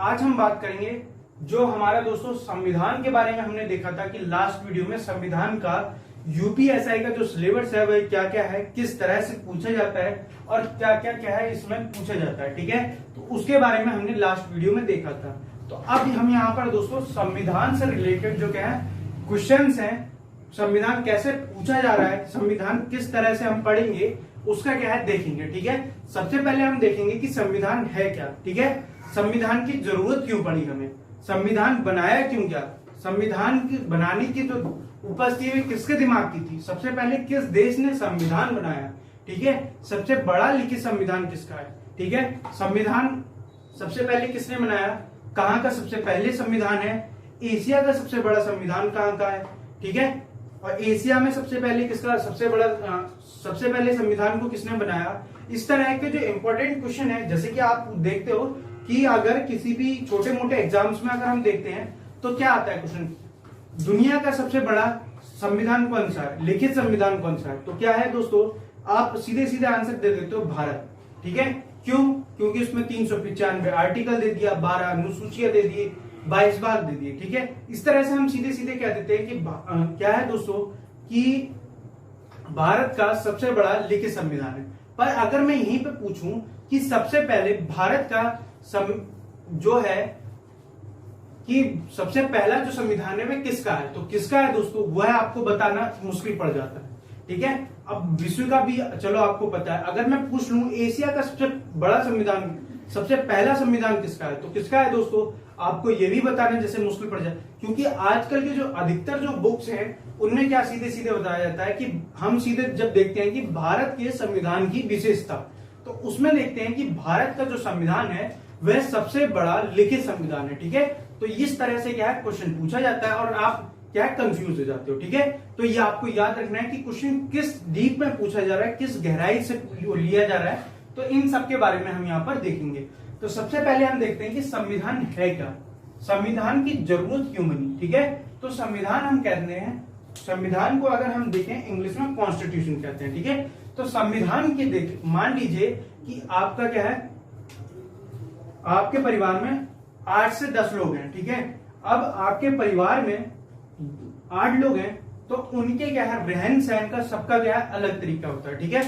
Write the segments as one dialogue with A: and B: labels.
A: आज हम बात करेंगे जो हमारा दोस्तों संविधान के बारे में हमने देखा था कि लास्ट वीडियो में संविधान का यूपीएसआई का जो सिलेबस है वह क्या क्या है, किस तरह से पूछा जाता है और क्या क्या क्या है इसमें पूछा जाता है। ठीक है, तो उसके बारे में हमने लास्ट वीडियो में देखा था। तो अब हम यहाँ पर दोस्तों संविधान से रिलेटेड जो क्या है क्वेश्चंस हैं, संविधान कैसे पूछा जा रहा है, संविधान किस तरह से हम पढ़ेंगे उसका क्या है देखेंगे। ठीक है, सबसे पहले हम देखेंगे कि संविधान है क्या। ठीक है, संविधान की जरूरत क्यों पड़ी हमें, संविधान बनाया क्यों गया, संविधान की बनाने की जो उपस्थिति किसके दिमाग की थी, सबसे पहले किस देश ने संविधान बनाया। ठीक है, सबसे बड़ा लिखित संविधान किसका है। ठीक है, संविधान सबसे पहले किसने बनाया, कहाँ का सबसे पहले संविधान है, एशिया का सबसे बड़ा संविधान कहाँ का है। ठीक है, और एशिया में सबसे पहले किसका सबसे पहले संविधान को किसने बनाया। इस तरह के जो इंपॉर्टेंट क्वेश्चन है, जैसे कि आप देखते हो कि अगर किसी भी छोटे मोटे एग्जाम्स में अगर हम देखते हैं तो क्या आता है क्वेश्चन, दुनिया का सबसे बड़ा संविधान कौन सा है, लिखित संविधान कौन सा है। तो क्या है दोस्तों, आप सीधे सीधे आंसर दे देते हो भारत। ठीक है, क्यों, क्योंकि उसमें 395 आर्टिकल दे दिया, 12 अनुसूचियां दे दी, 22 भाग दे दिए। ठीक है, इस तरह से हम सीधे सीधे कह देते हैं कि क्या है दोस्तों कि भारत का सबसे बड़ा लिखित संविधान है। पर अगर मैं यहीं पे पूछूं कि सबसे पहले भारत का जो है कि सबसे पहला जो संविधान है वह किसका है, तो किसका है दोस्तों वह आपको बताना मुश्किल पड़ जाता है। ठीक है, अब विश्व का भी चलो आपको पता है, अगर मैं पूछ लूं एशिया का सबसे बड़ा संविधान, सबसे पहला संविधान किसका है, तो किसका है दोस्तों, आपको ये भी बताने जैसे मुश्किल पड़ जाए। क्योंकि आजकल के जो अधिकतर जो बुक्स हैं उनमें क्या सीधे सीधे बताया जाता है कि हम सीधे जब देखते हैं कि भारत के संविधान की विशेषता, तो उसमें देखते हैं कि भारत का जो संविधान है वह सबसे बड़ा लिखित संविधान है। ठीक है, तो इस तरह से क्या है क्वेश्चन पूछा जाता है और आप क्या है कंफ्यूज हो जाते हो। ठीक है, तो ये आपको याद रखना है कि क्वेश्चन किस डीप में पूछा जा रहा है, किस गहराई से लिया जा रहा है, तो इन सब के बारे में हम यहाँ पर देखेंगे। तो सबसे पहले हम देखते हैं कि संविधान है क्या, संविधान की जरूरत क्यों बनी। ठीक है, तो संविधान हम कहते हैं, संविधान को अगर हम देखें इंग्लिश में कॉन्स्टिट्यूशन कहते हैं। ठीक है, तो संविधान की मान लीजिए कि आपका क्या है, आपके परिवार में 8 से 10 लोग हैं। ठीक है, अब आपके परिवार में 8 लोग हैं तो उनके क्या है रहन सहन का सबका क्या है अलग तरीका होता है। ठीक है,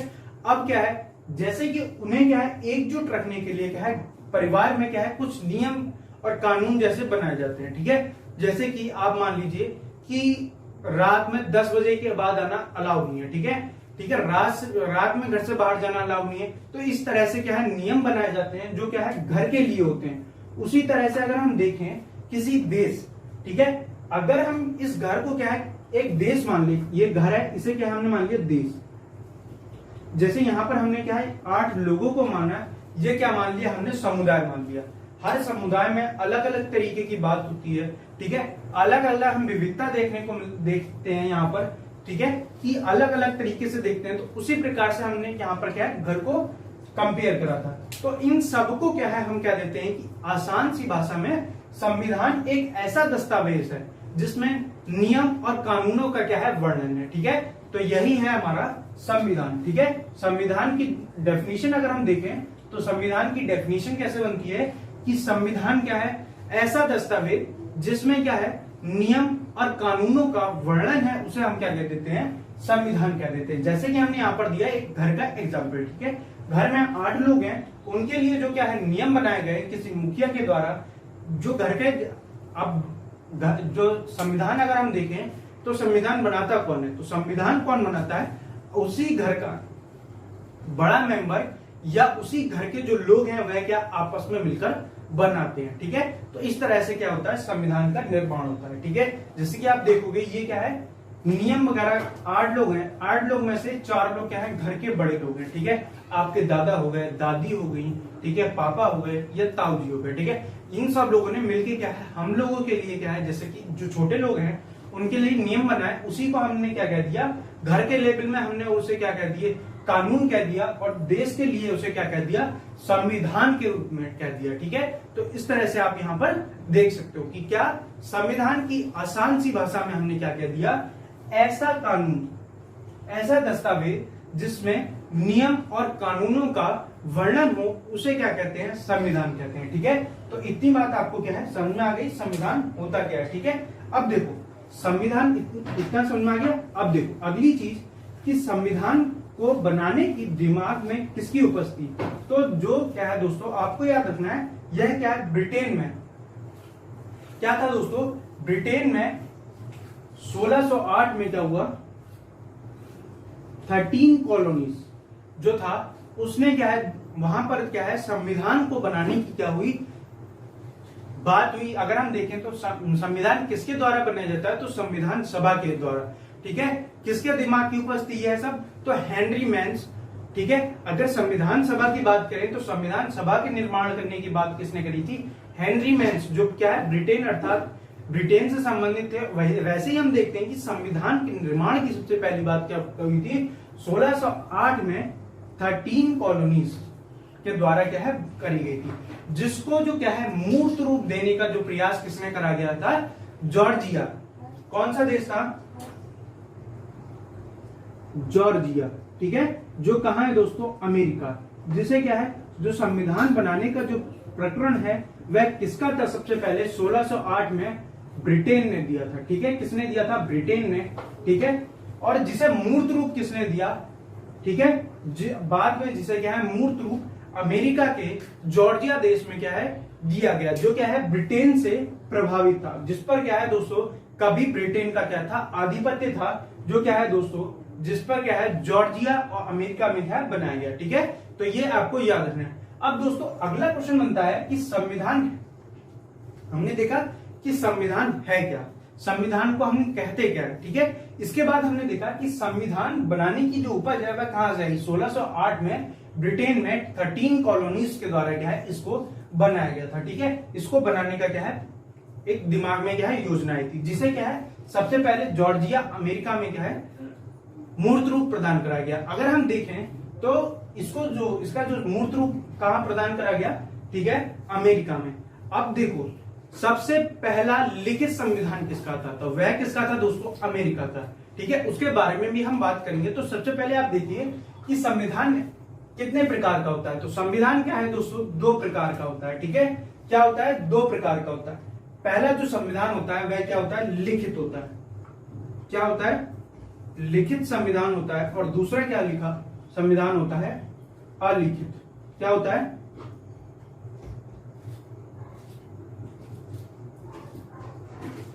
A: अब क्या है जैसे कि उन्हें क्या है एकजुट रखने के लिए क्या है परिवार में क्या है कुछ नियम और कानून जैसे बनाए जाते हैं। ठीक है, जैसे कि आप मान लीजिए कि रात में 10 बजे के बाद आना अलाउड नहीं है। ठीक है, ठीक है, रात में घर से बाहर जाना अलाउड नहीं है। तो इस तरह से क्या है नियम बनाए जाते हैं जो क्या है घर के लिए होते हैं। उसी तरह से अगर हम देखें किसी देश, ठीक है, अगर हम इस घर को क्या है एक देश मान ले, ये घर है, इसे क्या हमने मान लिया देश। जैसे यहां पर हमने क्या है 8 लोगों को माना, ये क्या मान लिया हमने समुदाय मान लिया। हर समुदाय में अलग अलग तरीके की बात होती है। ठीक है, अलग अलग हम विविधता देखते हैं यहाँ पर। ठीक है, कि अलग अलग तरीके से देखते हैं। तो उसी प्रकार से हमने यहाँ पर क्या है घर को कंपेयर करा था। तो इन सबको क्या है हम क्या देते हैं कि आसान सी भाषा में संविधान एक ऐसा दस्तावेज है जिसमें नियम और कानूनों का क्या है वर्णन है। ठीक है, तो यही है हमारा संविधान। ठीक है, संविधान की डेफिनेशन अगर हम देखें तो संविधान की डेफिनेशन कैसे बनती है कि संविधान क्या है ऐसा दस्तावेज जिसमें क्या है नियम और कानूनों का वर्णन है, उसे हम क्या कह देते हैं संविधान कह देते हैं। जैसे कि हमने यहाँ पर दिया एक घर का एग्जाम्पल। ठीक है, घर में 8 लोग हैं, उनके लिए जो क्या है नियम बनाए गए किसी मुखिया के द्वारा, जो घर के अब जो संविधान अगर हम देखें तो संविधान बनाता कौन है, तो संविधान कौन बनाता है, उसी घर का बड़ा मेंबर या उसी घर के जो लोग हैं वह क्या आपस में मिलकर बनाते हैं। ठीक है, तो इस तरह से क्या होता है संविधान का निर्माण होता है। ठीक है, जैसे कि आप देखोगे ये क्या है नियम वगैरह 8 लोग हैं, 8 लोग में से 4 लोग क्या है घर के बड़े लोग हैं। ठीक है, आपके दादा हो गए, दादी हो गई, ठीक है, पापा हो गए या ताऊ जी हो गए। ठीक है, इन सब लोगों ने मिलकर क्या है हम लोगों के लिए क्या है जैसे कि जो छोटे लोग हैं उनके लिए नियम बनाए, उसी को हमने क्या कह दिया घर के लेवल में हमने उसे क्या कह दिए कानून कह दिया, और देश के लिए उसे क्या कह दिया संविधान के रूप में कह दिया। ठीक है, तो इस तरह से आप यहाँ पर देख सकते हो कि क्या संविधान की आसान सी भाषा में हमने क्या कह दिया ऐसा कानून, ऐसा दस्तावेज जिसमें नियम और कानूनों का वर्णन हो उसे क्या कहते हैं, संविधान कहते हैं। ठीक है, तो इतनी बात आपको क्या है समझ में आ गई, संविधान होता क्या है। ठीक है, अब देखो संविधान इतना समझ में आ गया। अब देखो अगली चीज कि संविधान को बनाने की दिमाग में किसकी उपस्थिति, तो जो क्या है दोस्तों आपको याद रखना है, यह क्या है ब्रिटेन में क्या था दोस्तों, ब्रिटेन में 1608 में क्या हुआ, 13 कॉलोनीज जो था उसने क्या है वहां पर क्या है संविधान को बनाने की क्या हुई बात हुई। अगर हम देखें तो संविधान किसके द्वारा बनाया जाता है, तो संविधान सभा के द्वारा। ठीक है, किसके दिमाग की उपस्थिति है सब, तो हेनरी मेंस। ठीक है, अगर संविधान सभा की बात करें तो संविधान सभा के निर्माण करने की बात किसने करी थी, हेनरी मेंस, जो क्या है ब्रिटेन अर्थात ब्रिटेन से संबंधित थे। वैसे ही हम देखते हैं कि संविधान के निर्माण की सबसे पहली बात क्या हुई थी, 1608 में 13 कॉलोनीज के द्वारा क्या है करी गई थी, जिसको जो क्या है मूर्त रूप देने का जो प्रयास किसने करा गया था, जॉर्जिया। कौन सा देश था, जॉर्जिया। ठीक है, जो कहां है दोस्तों, अमेरिका। जिसे क्या है जो संविधान बनाने का जो प्रकरण है वह किसका था, सबसे पहले 1608 में ब्रिटेन ने दिया था। ठीक है, किसने दिया था, ब्रिटेन ने। ठीक है, और जिसे मूर्त रूप किसने दिया, ठीक है, बाद में जिसे क्या है मूर्त रूप अमेरिका के जॉर्जिया देश में क्या है दिया गया, जो क्या है ब्रिटेन से प्रभावित था, जिस पर क्या है दोस्तों कभी ब्रिटेन का क्या था आधिपत्य था, जो क्या है दोस्तों जिस पर क्या है जॉर्जिया और अमेरिका में क्या बनाया गया। ठीक है, तो ये आपको याद रखना है। अब दोस्तों अगला क्वेश्चन बनता है कि संविधान, हमने देखा कि संविधान है क्या, संविधान को हम कहते क्या है। ठीक है, इसके बाद हमने देखा कि संविधान बनाने की जो उपज है वह कहां से आई, 1608 में ब्रिटेन में 13 कॉलोनीज के द्वारा क्या है इसको बनाया गया था। ठीक है, इसको बनाने का क्या है एक दिमाग में क्या है योजना आई थी, जिसे क्या है सबसे पहले जॉर्जिया अमेरिका में क्या है मूर्त रूप प्रदान कराया गया। अगर हम देखें तो इसका जो मूर्त रूप कहां प्रदान करा गया, ठीक है, अमेरिका में। अब देखो सबसे पहला लिखित संविधान किसका था, तो वह किसका था दोस्तों, अमेरिका का। ठीक है, उसके बारे में भी हम बात करेंगे। तो सबसे पहले आप देखिए कि संविधान कितने प्रकार का होता है, तो संविधान क्या है दोस्तों, 2 प्रकार का होता है। ठीक है, क्या होता है, 2 प्रकार का होता है। पहला जो संविधान होता है वह क्या होता है, लिखित होता है। क्या होता है, लिखित संविधान होता है। और दूसरा क्या लिखा संविधान होता है, अलिखित। क्या होता है,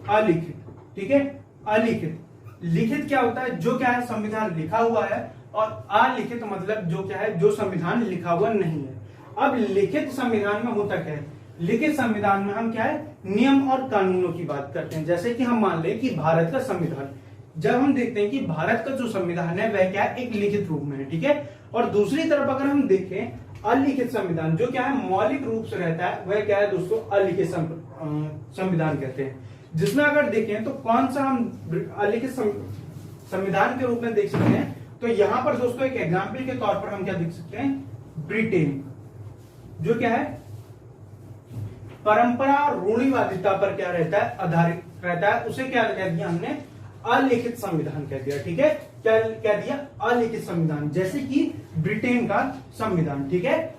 A: अलिखित। ठीक है, अलिखित। लिखित क्या होता है, जो क्या है संविधान लिखा हुआ है, और अलिखित मतलब जो क्या है जो संविधान लिखा हुआ नहीं है। अब लिखित संविधान में होता क्या है, लिखित संविधान में हम क्या है नियम और कानूनों की बात करते हैं। जैसे कि हम मान लें कि भारत का संविधान, जब हम देखते हैं कि भारत का जो संविधान है वह क्या है एक लिखित रूप में है। ठीक है, और दूसरी तरफ अगर हम देखें अलिखित संविधान, जो क्या है मौलिक रूप से रहता है, वह क्या है दोस्तों अलिखित संविधान कहते हैं। जिसमें अगर देखें तो कौन सा हम अलिखित संविधान के रूप में देख सकते हैं, तो यहां पर दोस्तों एक एग्जाम्पल के तौर पर हम क्या देख सकते हैं, ब्रिटेन, जो क्या है परंपरा और रूढ़िवादिता पर क्या रहता है आधारित रहता है, उसे क्या कह दिया हमने अलिखित संविधान कह दिया। ठीक है, क्या कह दिया, अलिखित संविधान, जैसे कि ब्रिटेन का संविधान। ठीक है,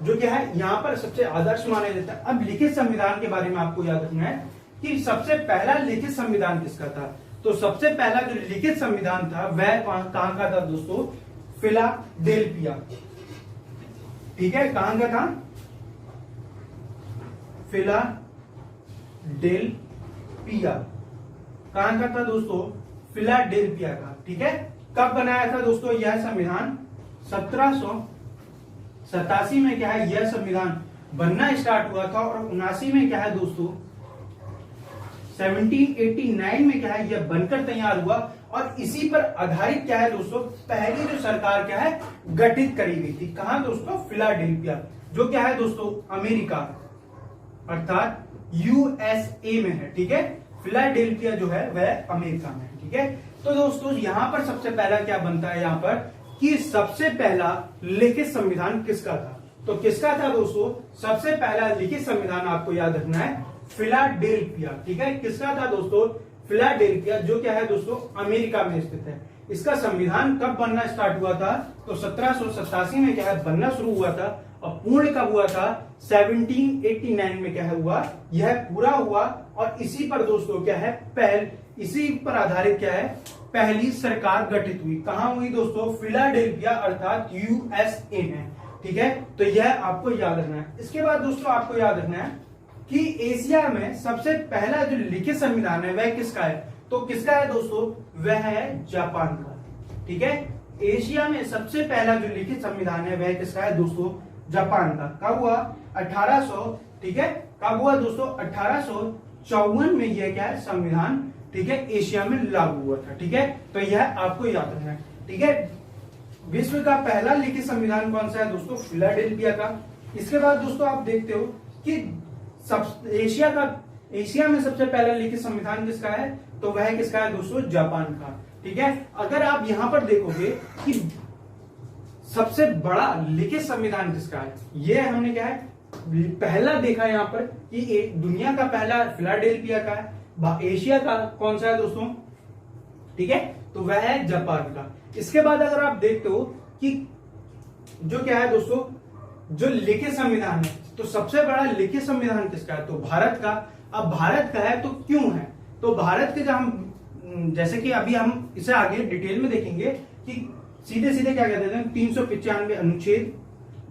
A: जो क्या है यहाँ पर सबसे आदर्श माना जाता है। अब लिखित संविधान के बारे में आपको याद रखना है कि सबसे पहला लिखित संविधान किसका था, तो सबसे पहला जो लिखित संविधान था वह कहां का था दोस्तों, फिलाडेल्फिया। ठीक है, कहां का था, फिलाडेल्फिया। कहां का था दोस्तों, फिलाडेल्फिया का। ठीक है, कब बनाया था दोस्तों यह संविधान, 1787 में क्या है यह संविधान बनना स्टार्ट हुआ था, और 79 में क्या है दोस्तों 1789 में क्या है यह बनकर तैयार हुआ। और इसी पर आधारित क्या है दोस्तों पहली जो सरकार क्या है गठित करी गई थी, कहां दोस्तों, फिलाडेल्फिया, जो क्या है दोस्तों अमेरिका अर्थात यूएसए में है। ठीक है, फिलाडेल्फिया जो है वह अमेरिका में है। ठीक है, तो दोस्तों यहां पर सबसे पहला क्या बनता है यहाँ पर कि सबसे पहला लिखित संविधान किसका था, तो किसका था दोस्तों, सबसे पहला लिखित संविधान आपको याद रखना है फिलाडेल्फिया। ठीक है, किसका था दोस्तों, फिलाडेल्फिया, जो क्या है दोस्तों अमेरिका में स्थित है। इसका संविधान कब बनना स्टार्ट हुआ था? तो 1787 में क्या है बनना शुरू हुआ था, और पूर्ण कब हुआ था? 1789 में क्या है हुआ, यह पूरा हुआ। और इसी पर दोस्तों क्या है, इसी पर आधारित क्या है, पहली सरकार गठित हुई। कहां हुई दोस्तों? फिलाडेल्फिया अर्थात यूएसए में। ठीक है, तो यह आपको याद रखना है। इसके बाद दोस्तों आपको याद रखना है कि एशिया में सबसे पहला जो लिखित संविधान है वह किसका है? तो किसका है दोस्तों? वह है जापान का। ठीक है, एशिया में सबसे पहला जो लिखित संविधान है वह किसका है दोस्तों? जापान का। कब हुआ? 1800। ठीक है, कब हुआ दोस्तों? 1854 में यह क्या है संविधान, ठीक है, एशिया में लागू हुआ था। ठीक है, तो यह आपको याद रखना है। ठीक है, विश्व का पहला लिखित संविधान कौन सा है दोस्तों? फिलाडेल्फिया का। इसके बाद दोस्तों आप देखते हो कि एशिया में सबसे पहला लिखित संविधान किसका है? तो वह किसका है दोस्तों? जापान का। ठीक है, अगर आप यहां पर देखोगे कि सबसे बड़ा लिखित संविधान किसका है, ये हमने क्या है पहला देखा यहां पर कि दुनिया का पहला फिलाडेल्फिया का है। एशिया का कौन सा है दोस्तों? ठीक है, तो वह है जापान का। इसके बाद अगर आप देखते हो कि जो क्या है दोस्तों, जो लिखित संविधान है, तो सबसे बड़ा लिखित संविधान किसका है? तो भारत का। अब भारत का है तो क्यों है? तो भारत के जब हम जैसे कि अभी हम इसे आगे डिटेल में देखेंगे कि सीधे सीधे क्या कहते हैं, 395 अनुच्छेद,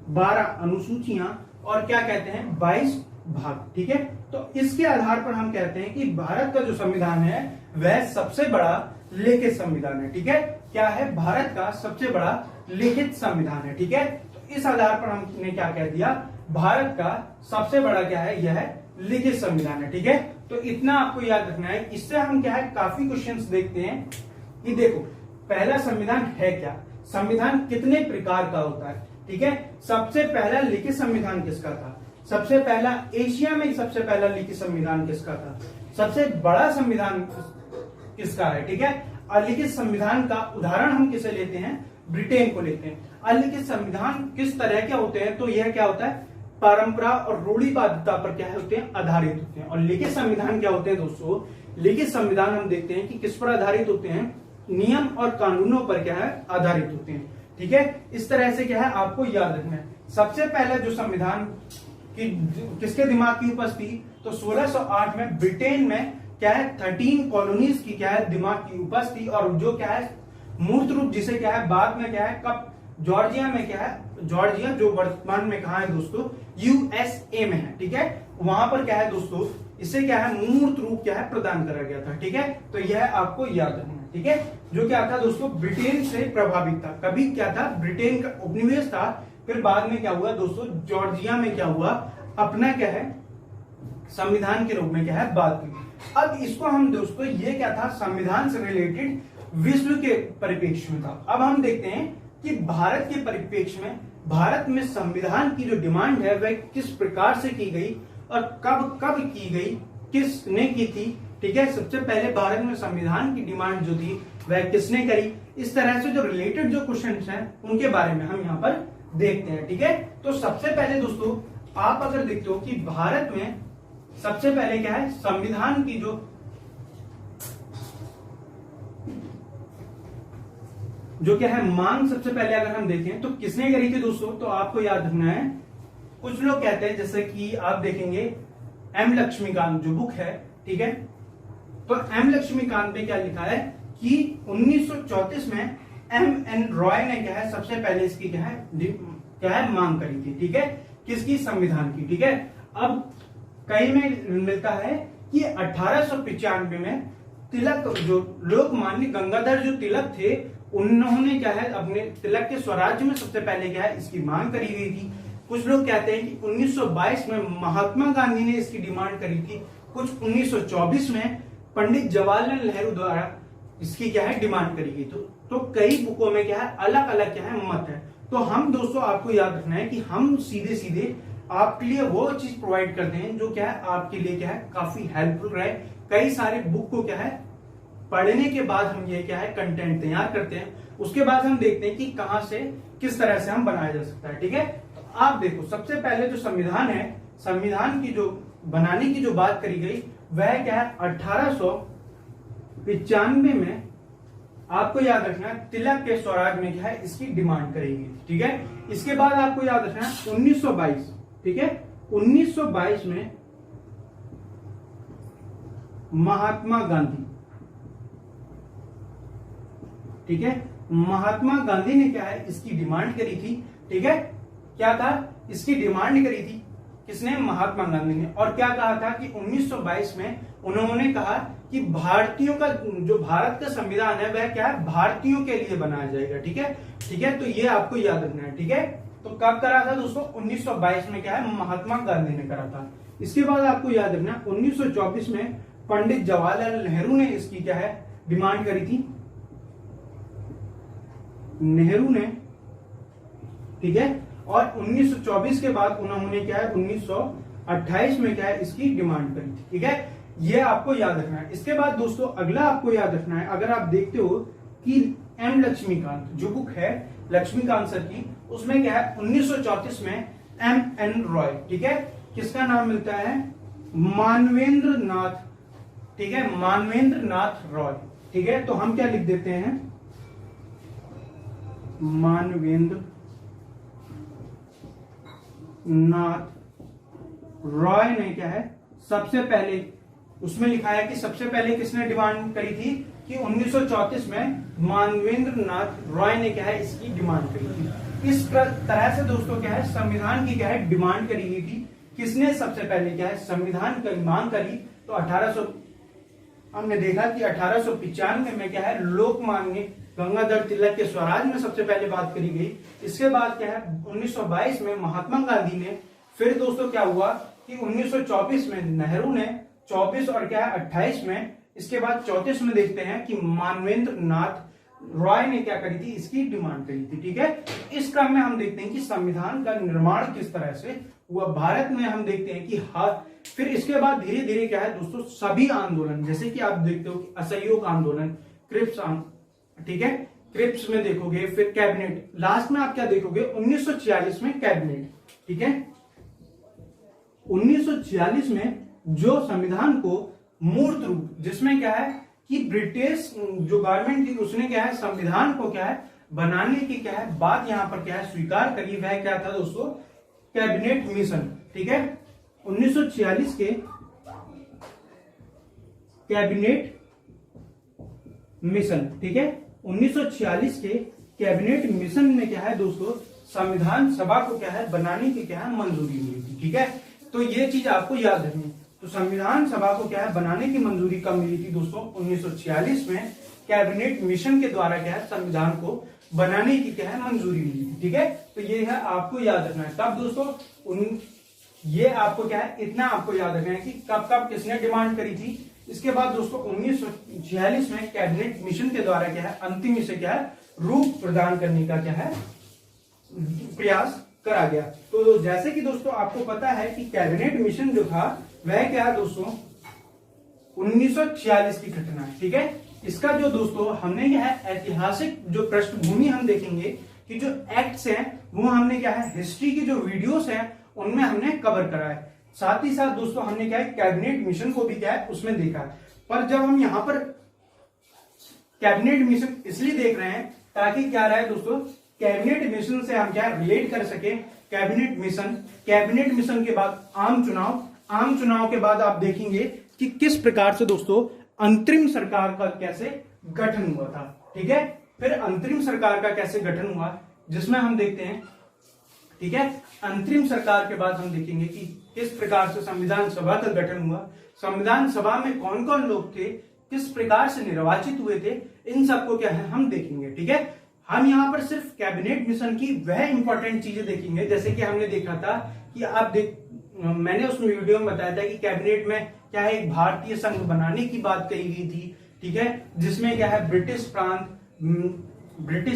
A: 12 अनुसूचियां और क्या कहते हैं 22 भाग। ठीक है, तो इसके आधार पर हम कहते हैं कि भारत का जो संविधान है वह सबसे बड़ा लिखित संविधान है। ठीक है, क्या है? भारत का सबसे बड़ा लिखित संविधान है। ठीक है, तो इस आधार पर हमने क्या कह दिया, भारत का सबसे बड़ा क्या है, यह लिखित संविधान है। ठीक है, तो इतना आपको याद रखना है। इससे हम क्या है काफी क्वेश्चंस देखते हैं कि देखो पहला संविधान है क्या, संविधान कितने प्रकार का होता है। ठीक है, सबसे पहला लिखित संविधान किसका था? सबसे पहला एशिया में सबसे पहला लिखित संविधान किसका था? सबसे बड़ा संविधान किसका है? ठीक है, अलिखित संविधान का उदाहरण हम किसे लेते हैं? ब्रिटेन को लेते हैं। अलिखित संविधान किस तरह के होते हैं? तो यह क्या होता है, परंपरा और रूढ़िवादिता पर क्या होते हैं, आधारित होते हैं। और लिखित संविधान क्या होते हैं दोस्तों? लिखित संविधान हम देखते हैं कि किस पर आधारित होते हैं, नियम और कानूनों पर क्या है आधारित होते हैं। ठीक है, इस तरह से क्या है आपको याद रखना है। सबसे पहला जो संविधान की किसके दिमाग की उपज थी? तो 1608 में ब्रिटेन में क्या है 13 कॉलोनीज की क्या है दिमाग की उपज थी। और जो क्या है मूर्त रूप जिसे क्या है बाद में क्या है कब जॉर्जिया में क्या है, जॉर्जिया जो वर्तमान में कहा है दोस्तों यूएसए में है। ठीक है, वहां पर क्या है दोस्तों इसे क्या है मूर्त रूप क्या है प्रदान करा गया था। ठीक है, तो यह आपको याद रखना है। ठीक है, जो क्या था दोस्तों ब्रिटेन से प्रभावित था। कभी क्या था ब्रिटेन का उपनिवेश था, फिर बाद में क्या हुआ दोस्तों जॉर्जिया में क्या हुआ अपना क्या है संविधान के रूप में क्या है बात हुई। अब इसको हम दोस्तों ये क्या था संविधान से रिलेटेड विश्व के परिप्रेक्ष्य में था। अब हम देखते हैं कि भारत के परिप्रेक्ष्य में भारत में संविधान की जो डिमांड है वह किस प्रकार से की गई और कब कब की गई, किसने की थी। ठीक है, सबसे पहले भारत में संविधान की डिमांड जो थी वह किसने करी। इस तरह से जो रिलेटेड जो क्वेश्चंस हैं उनके बारे में हम यहाँ पर देखते हैं। ठीक है, तो सबसे पहले दोस्तों आप अगर देखते हो कि भारत में सबसे पहले क्या है संविधान की जो क्या है मांग सबसे पहले अगर हम देखें तो किसने करी थी दोस्तों, तो आपको याद रखना है कुछ लोग कहते हैं जैसे कि आप देखेंगे एम लक्ष्मीकांत जो बुक है। ठीक है, तो एम लक्ष्मीकांत में क्या लिखा है कि 1934 में एम एन रॉय ने क्या है सबसे पहले इसकी क्या है मांग करी थी। ठीक है, किसकी संविधान की। ठीक है, अब कई में मिलता है कि 1895 में तिलक जो लोकमान्य गंगाधर जो तिलक थे उन्होंने क्या है अपने तिलक के स्वराज्य में सबसे पहले क्या है इसकी मांग करी गई थी। कुछ लोग कहते हैं कि 1922 में महात्मा गांधी ने इसकी डिमांड करी थी। कुछ 1924 में पंडित जवाहरलाल नेहरू द्वारा इसकी क्या है डिमांड करी गई। तो कई बुकों में क्या है अलग अलग क्या है मत है। तो हम दोस्तों आपको याद रखना है कि हम सीधे सीधे आपके लिए वो चीज प्रोवाइड करते हैं जो क्या है आपके लिए क्या है काफी हेल्पफुल रहे। कई सारे बुक को क्या है पढ़ने के बाद हम ये क्या है कंटेंट तैयार करते हैं, उसके बाद हम देखते हैं कि कहां से किस तरह से हम बनाया जा सकता है। ठीक है, तो आप देखो सबसे पहले जो संविधान है, संविधान की जो बनाने की जो बात करी गई वह क्या है 1895 में आपको याद रखना है तिलक के स्वराज में क्या है इसकी डिमांड करेगी, ठीक है। इसके बाद आपको याद रखना है 1922, ठीक है, 1922 में महात्मा गांधी, ठीक है, महात्मा गांधी ने क्या है इसकी डिमांड करी थी, ठीक है। क्या था, इसकी डिमांड करी थी किसने, महात्मा गांधी ने। और क्या कहा था कि 1922 में उन्होंने कहा कि भारतीयों का जो भारत का संविधान है वह क्या है भारतीयों के लिए बनाया जाएगा, ठीक है, ठीक है। तो ये आपको याद रखना है, ठीक है। तो कब करा था दोस्तों, 1922 में क्या है महात्मा गांधी ने करा था। इसके बाद आपको याद रखना 1924 में पंडित जवाहरलाल नेहरू ने इसकी क्या है डिमांड करी थी, नेहरू ने, ठीक है। और 1924 के बाद उन्होंने क्या है 1928 में क्या है इसकी डिमांड करी थी, ठीक है। ये आपको याद रखना है। इसके बाद दोस्तों अगला आपको याद रखना है, अगर आप देखते हो कि एम लक्ष्मीकांत जो बुक है लक्ष्मीकांत सर की, उसमें क्या है 1934 में एम एन रॉय, ठीक है, किसका नाम मिलता है, मानवेंद्र नाथ, ठीक है, मानवेंद्र नाथ रॉय, ठीक है। तो हम क्या लिख देते हैं, मानवेंद्र नाथ रॉय ने क्या है सबसे पहले, उसमें लिखा है कि सबसे पहले किसने डिमांड करी थी कि 1934 में मानवेंद्र नाथ रॉय ने क्या है इसकी डिमांड करी थी। इस तरह से दोस्तों क्या है संविधान की क्या है डिमांड करी गई थी। किसने सबसे पहले क्या है संविधान की मांग करी, तो 1800 हमने देखा कि 1895 में क्या है लोकमान्य गंगाधर तिलक के स्वराज में सबसे पहले बात करी गई। इसके बाद क्या है 1922 में महात्मा गांधी ने, फिर दोस्तों क्या हुआ कि 1924 में नेहरू ने, 24 और क्या है 28 में, इसके बाद 34 में देखते हैं कि मानवेंद्र नाथ रॉय ने क्या करी थी इसकी डिमांड करी थी, ठीक है। इस क्रम में हम देखते हैं कि संविधान का निर्माण किस तरह से हुआ भारत में, हम देखते हैं कि फिर इसके बाद धीरे धीरे क्या है दोस्तों सभी आंदोलन, जैसे कि आप देखते हो कि असहयोग आंदोलन, क्रिप्स, ठीक है, क्रिप्स में देखोगे, फिर कैबिनेट, लास्ट में आप क्या देखोगे 1946 में कैबिनेट, ठीक है। 1946 में जो संविधान को मूर्त रूप, जिसमें क्या है कि ब्रिटिश जो गवर्नमेंट थी उसने क्या है संविधान को क्या है बनाने की क्या है बात यहां पर क्या है स्वीकार करी, वह क्या था दोस्तों कैबिनेट मिशन, ठीक है। 1946 के कैबिनेट मिशन, ठीक है, 1946 के कैबिनेट मिशन में क्या है दोस्तों संविधान सभा को क्या है बनाने की क्या है मंजूरी मिली थी, ठीक है। तो ये चीज आपको याद रखनी। तो संविधान सभा को क्या है बनाने की मंजूरी कब मिली थी दोस्तों 1946 में कैबिनेट मिशन के द्वारा क्या है संविधान को बनाने की क्या है मंजूरी मिली थी, ठीक है। तो ये है आपको याद रखना है। तब दोस्तों ये आपको क्या है इतना आपको याद रखना है कि कब कब किसने डिमांड करी थी। इसके बाद दोस्तों 1946 में कैबिनेट मिशन के द्वारा क्या है अंतिम इसे क्या है रूप प्रदान करने का क्या है प्रयास करा गया। तो जैसे कि दोस्तों आपको पता है कि कैबिनेट मिशन जो था वह क्या है दोस्तों 1946 की घटना है, ठीक है। इसका जो दोस्तों हमने क्या है ऐतिहासिक जो पृष्ठभूमि हम देखेंगे कि जो एक्ट्स हैं वो हमने क्या है हिस्ट्री की जो वीडियोस हैं उनमें हमने कवर करा है। साथ ही साथ दोस्तों हमने क्या है कैबिनेट मिशन को भी क्या है उसमें देखा है। पर जब हम यहां पर कैबिनेट मिशन इसलिए देख रहे हैं ताकि क्या रहे दोस्तों कैबिनेट मिशन से हम क्या रिलेट कर सके कैबिनेट मिशन के बाद आम चुनाव के बाद आप देखेंगे कि किस प्रकार से दोस्तों अंतरिम सरकार का कैसे गठन हुआ था, ठीक है। फिर अंतरिम सरकार का कैसे गठन हुआ जिसमें हम देखते हैं, ठीक है, अंतरिम सरकार के बाद हम देखेंगे कि किस प्रकार से संविधान सभा का गठन हुआ, संविधान सभा में कौन कौन लोग थे, किस प्रकार से निर्वाचित हुए थे, इन सबको क्या है हम देखेंगे, ठीक है। हम यहाँ पर सिर्फ कैबिनेट मिशन की वह इंपॉर्टेंट चीजें देखेंगे जैसे कि हमने देखा था कि मैंने उस वीडियो में बताया था कि कैबिनेट में क्या है एक भारतीय संघ बनाने की बात कही गई थी, ठीक है, जिसमें क्या है ब्रिटिश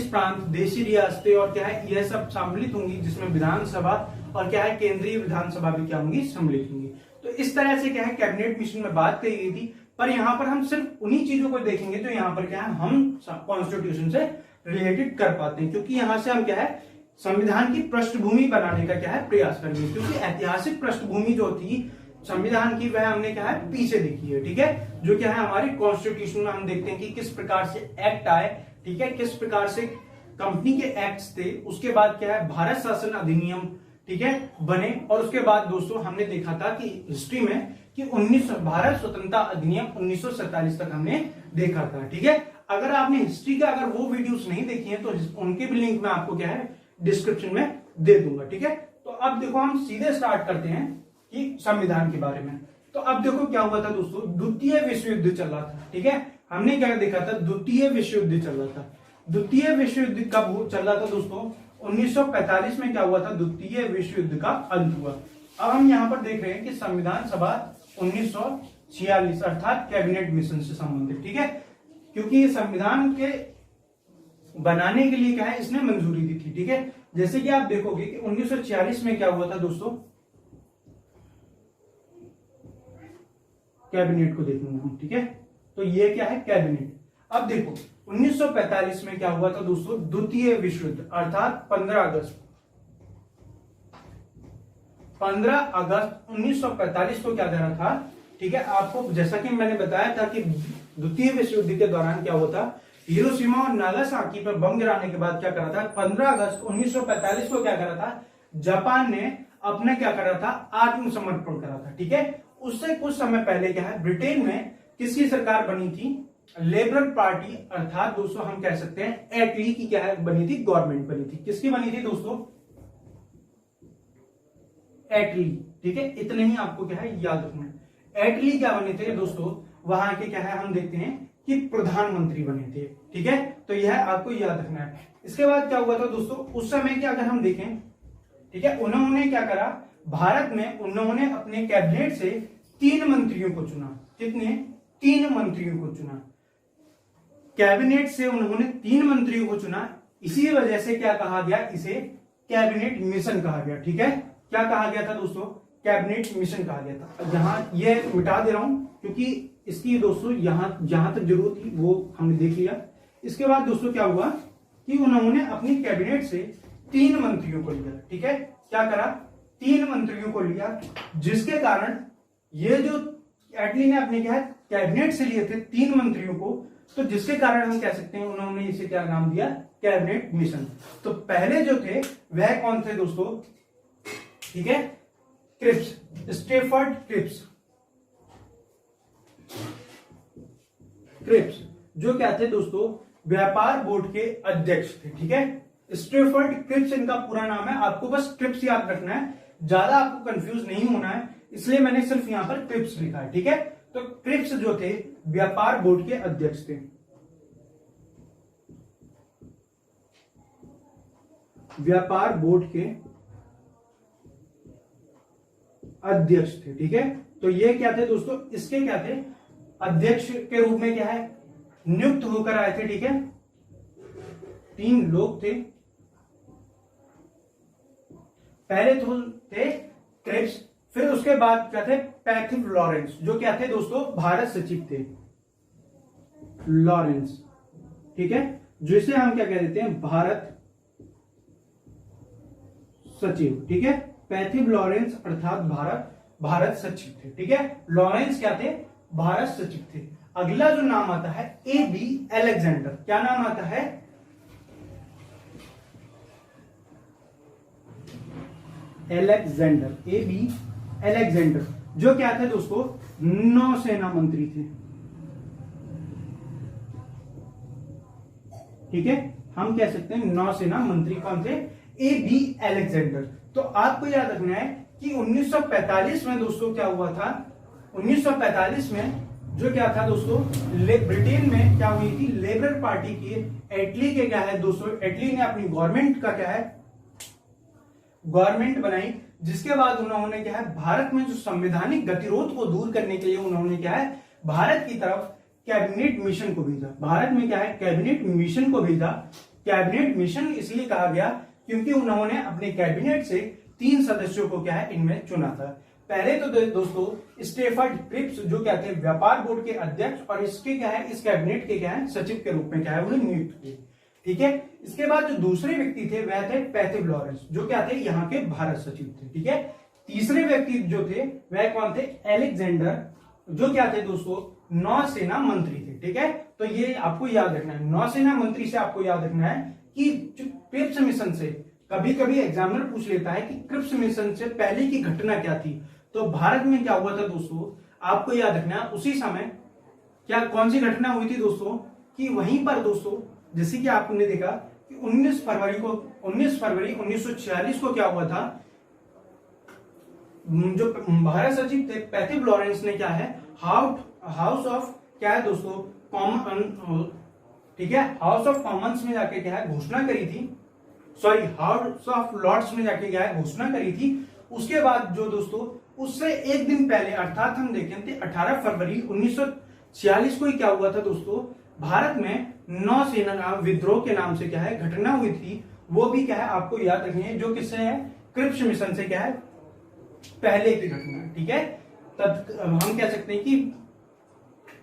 A: प्रांत, देशी रियासतें और क्या है यह सब सम्मिलित होंगी, जिसमें विधानसभा और क्या है केंद्रीय विधानसभा भी क्या होंगी सम्मिलित होंगी। तो इस तरह से क्या है कैबिनेट मिशन में बात कही गई थी। पर यहाँ पर हम सिर्फ उन्हीं चीजों को देखेंगे जो यहाँ पर क्या है हम कॉन्स्टिट्यूशन से रिलेटेड कर पाते हैं, क्योंकि यहां से हम क्या है संविधान की पृष्ठभूमि बनाने का क्या है प्रयास करेंगे, क्योंकि ऐतिहासिक पृष्ठभूमि जो थी संविधान की वह हमने क्या है पीछे देखी है, ठीक है। जो क्या है हमारे कॉन्स्टिट्यूशन में हम देखते हैं कि किस प्रकार से एक्ट आए, ठीक है, किस प्रकार से कंपनी के एक्ट्स थे, उसके बाद क्या है भारत शासन अधिनियम, ठीक है, बने। और उसके बाद दोस्तों हमने देखा था कि हिस्ट्री में कि भारत स्वतंत्रता अधिनियम 1947 तक हमने देखा था, ठीक है। अगर आपने हिस्ट्री का अगर वो वीडियोस नहीं देखी है तो उनके भी लिंक मैं आपको क्या है डिस्क्रिप्शन में दे दूंगा, ठीक है। तो अब देखो हम सीधे स्टार्ट करते हैं कि संविधान के बारे में। तो अब देखो क्या हुआ था दोस्तों, द्वितीय विश्व युद्ध चल रहा था, ठीक है। हमने क्या देखा था, द्वितीय विश्व युद्ध चल रहा था। द्वितीय विश्व युद्ध कब चल रहा था दोस्तों, 1945 में क्या हुआ था, द्वितीय विश्व युद्ध का अंत हुआ। अब हम यहाँ पर देख रहे हैं कि संविधान सभा 1946 अर्थात कैबिनेट मिशन से संबंधित, ठीक है, क्योंकि संविधान के बनाने के लिए क्या है इसने मंजूरी दी थी, ठीक है। जैसे कि आप देखोगे कि 1946 में क्या हुआ था दोस्तों, कैबिनेट को देखेंगे हम, ठीक है। तो ये क्या है कैबिनेट। अब देखो 1945 में क्या हुआ था दोस्तों, द्वितीय विश्व युद्ध अर्थात 15 अगस्त 1945 को क्या करा था, ठीक है। आपको जैसा कि मैंने बताया था कि द्वितीय विश्व युद्ध के दौरान क्या हुआ था, हिरोशिमा और नागासाकी पर बम गिराने के बाद क्या करा था, 15 अगस्त 1945 को क्या करा था, जापान ने अपना क्या करा था, आत्मसमर्पण करा था, ठीक है। उससे कुछ समय पहले क्या है ब्रिटेन में किसकी सरकार बनी थी, लेबर पार्टी अर्थात दोस्तों हम कह सकते हैं एटली की क्या है बनी थी, गवर्नमेंट बनी थी। किसकी बनी थी दोस्तों, एटली, ठीक है। इतने ही आपको क्या है याद रखना है। एटली क्या बने थे दोस्तों, वहां के क्या है हम देखते हैं कि प्रधानमंत्री बने थे, ठीक है। तो यह आपको याद रखना है। इसके बाद क्या हुआ था दोस्तों, उस समय क्या अगर हम देखें, ठीक है, उन्होंने क्या करा, भारत में उन्होंने अपने कैबिनेट से 3 मंत्रियों को चुना। कितने, 3 मंत्रियों को चुना। कैबिनेट से उन्होंने 3 मंत्रियों को चुना। इसी वजह से क्या कहा गया, इसे कैबिनेट मिशन कहा गया, ठीक है। क्या कहा गया था दोस्तों, कैबिनेट मिशन कहा गया था। यहां ये मिटा दे रहा हूं क्योंकि इसकी दोस्तों यहां जहां तक जरूरत थी वो हमने देख लिया। इसके बाद दोस्तों क्या हुआ कि उन्होंने अपनी कैबिनेट से 3 मंत्रियों को लिया, ठीक है। क्या करा, 3 मंत्रियों को लिया, जिसके कारण ये जो एटली ने अपने क्या है कैबिनेट से लिए थे 3 मंत्रियों को, तो जिसके कारण हम कह सकते हैं उन्होंने इसे क्या नाम दिया, कैबिनेट मिशन। तो पहले जो थे वह कौन थे दोस्तों, ठीक है, क्रिप्स, स्टेफर्ड क्रिप्स, जो क्या थे दोस्तों, व्यापार बोर्ड के अध्यक्ष थे, ठीक है। स्टेफर्ड क्रिप्स इनका पूरा नाम है, आपको बस क्रिप्स याद रखना है, ज्यादा आपको कंफ्यूज नहीं होना है, इसलिए मैंने सिर्फ यहां पर क्रिप्स लिखा है, ठीक है। तो क्रिप्स जो थे व्यापार बोर्ड के अध्यक्ष थे, व्यापार बोर्ड के अध्यक्ष थे, ठीक है। तो ये क्या थे दोस्तों, इसके क्या थे, अध्यक्ष के रूप में क्या है नियुक्त होकर आए थे, ठीक है। 3 लोग थे, पहले तो थे क्रिप्स, फिर उसके बाद क्या थे पैथिव लॉरेंस, जो क्या थे दोस्तों भारत सचिव थे, लॉरेंस, ठीक है, जिसे हम क्या कह देते हैं भारत सचिव, ठीक है। पैथिव लॉरेंस अर्थात भारत सचिव थे, ठीक है। लॉरेंस क्या थे, भारत सचिव थे। अगला जो नाम आता है AB अलेक्जेंडर, क्या नाम आता है, अलेक्जेंडर, AB अलेक्जेंडर, जो क्या थे दोस्तों नौसेना मंत्री थे, ठीक है। हम कह सकते हैं नौसेना मंत्री कौन थे, AB अलेक्जेंडर। तो आपको याद रखना है कि 1945 में दोस्तों क्या हुआ था, 1945 में जो क्या था दोस्तों, ब्रिटेन में क्या हुई थी, लेबर पार्टी की एटली के क्या है दोस्तों, एटली ने अपनी गवर्नमेंट का क्या है गवर्नमेंट बनाई, जिसके बाद उन्होंने क्या है भारत में जो संवैधानिक गतिरोध को दूर करने के लिए उन्होंने क्या है भारत की तरफ कैबिनेट मिशन को भेजा। भारत में क्या है कैबिनेट मिशन को भेजा। कैबिनेट मिशन इसलिए कहा गया क्योंकि उन्होंने अपने कैबिनेट से 3 सदस्यों को क्या है इनमें चुना था। पहले तो दोस्तों स्टेफर्ड क्रिप्स जो क्या थे व्यापार बोर्ड के अध्यक्ष, और इसके क्या है इस कैबिनेट के क्या है सचिव के रूप में क्या है उन्हें नियुक्त किए, ठीक है। इसके बाद जो दूसरे व्यक्ति थे वह थे पैथिव लॉरेंस, जो क्या थे यहाँ के भारत सचिव थे, ठीक है। तीसरे व्यक्ति जो थे वह कौन थे, अलेक्जेंडर, जो क्या थे दोस्तों, नौसेना मंत्री थे। ठीक है, तो ये आपको याद रखना है। नौसेना मंत्री से आपको याद रखना है कि जो क्रिप्स मिशन से, कभी कभी एग्जामिनर पूछ लेता है कि क्रिप्स मिशन से पहले की घटना क्या थी, तो भारत में क्या हुआ था दोस्तों, आपको याद रखना है। उसी समय क्या कौन सी घटना हुई थी दोस्तों, कि वहीं पर दोस्तों, जैसे कि आपने देखा कि 19 फरवरी 1946 को क्या हुआ था, जो भारत सचिव थे पैथिव लॉरेंस ने क्या है, हाउस ऑफ क्या है दोस्तों, कॉमन, ठीक है, हाउस ऑफ कॉमन्स में जाके क्या है घोषणा करी थी, सॉरी हाउस ऑफ लॉर्ड्स में जाके क्या है घोषणा करी थी। उसके बाद जो दोस्तों उससे एक दिन पहले अर्थात हम देखें थे 18 फरवरी 1946 को ही क्या हुआ था दोस्तों, भारत में नौसेना विद्रोह के नाम से क्या है घटना हुई थी। वो भी क्या है आपको याद रखनी है, जो किससे है, क्रिप्स मिशन से क्या है पहले की घटना है। ठीक है, तब हम कह सकते हैं कि